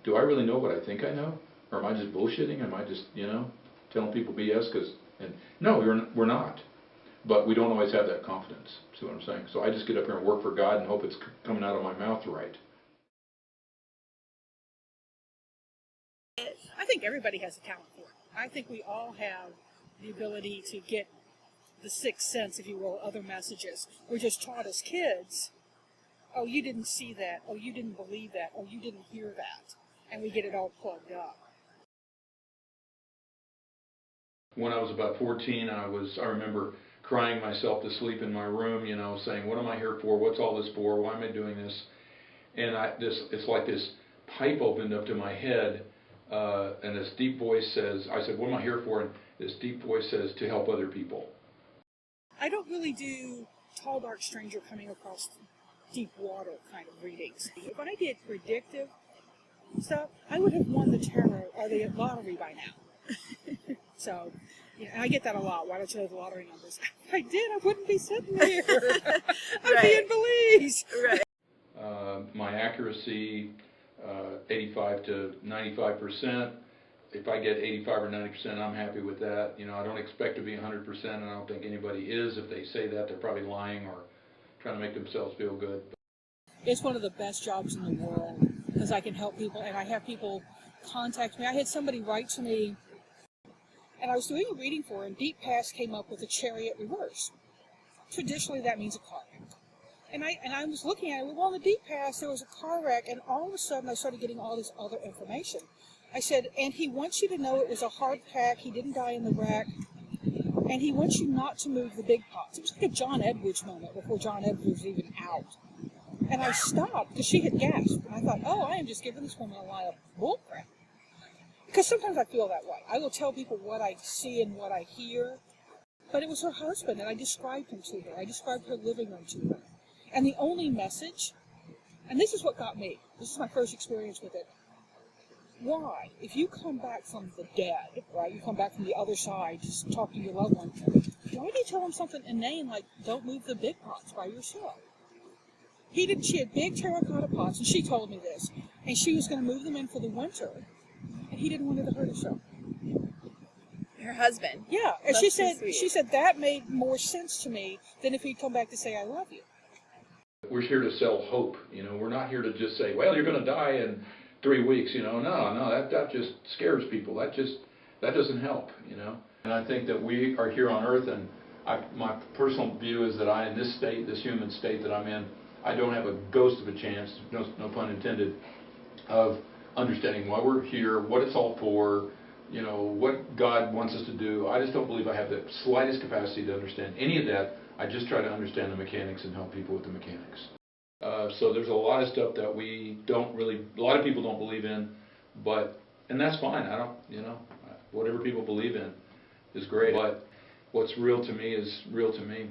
do I really know what I think I know? Or am I just bullshitting? Am I just, telling people BS? And no, we're not. But we don't always have that confidence. See what I'm saying? So I just get up here and work for God and hope it's coming out of my mouth right. I think everybody has a talent for it. I think we all have the ability to get the sixth sense, if you will, other messages. We're just taught as kids, oh, you didn't see that, oh, you didn't believe that, oh, you didn't hear that, and we get it all plugged up. When I was about 14, I remember crying myself to sleep in my room, saying, what am I here for? What's all this for? Why am I doing this? And it's like this pipe opened up to my head, and this deep voice says, I said, what am I here for? And this deep voice says, to help other people. I don't really do tall, dark stranger coming across deep water kind of readings. If I did predictive stuff, I would have won the tarot or the lottery by now. So, and I get that a lot. Why don't you know the lottery numbers? If I did, I wouldn't be sitting here. I'd be in Belize. Right. My accuracy, 85 to 95%. If I get 85 or 90%, I'm happy with that. I don't expect to be 100%, and I don't think anybody is. If they say that, they're probably lying or trying to make themselves feel good. It's one of the best jobs in the world because I can help people, and I have people contact me. I had somebody write to me, and I was doing a reading for her, and Deep Past came up with a chariot reverse. Traditionally, that means a car wreck. And I was looking at it, well, in the Deep Past, there was a car wreck, and all of a sudden, I started getting all this other information. I said, and he wants you to know it was a hard pack, he didn't die in the wreck, and he wants you not to move the big pots. It was like a John Edwards moment before John Edwards was even out. And I stopped because she had gasped, and I thought, oh, I am just giving this woman a line of bullcrap. Because sometimes I feel that way. I will tell people what I see and what I hear, but it was her husband, and I described him to her. I described her living room to her. And the only message, and this is what got me, this is my first experience with it, why? If you come back from the dead, right, you come back from the other side, just talk to your loved one, why do you tell them something inane like, don't move the big pots by yourself? She had big terracotta pots, and she told me this, and she was going to move them in for the winter, and he didn't want her to hurt herself. Her husband. Yeah, and That's she said that made more sense to me than if he'd come back to say, I love you. We're here to sell hope. We're not here to just say, well, you're going to die in 3 weeks. No, that just scares people. That doesn't help. And I think that we are here on Earth, and my personal view is that in this state, this human state that I'm in, I don't have a ghost of a chance, no pun intended, of understanding why we're here, what it's all for, what God wants us to do. I just don't believe I have the slightest capacity to understand any of that. I just try to understand the mechanics and help people with the mechanics. So there's a lot of stuff that a lot of people don't believe in, and that's fine. I don't, whatever people believe in is great. But what's real to me is real to me.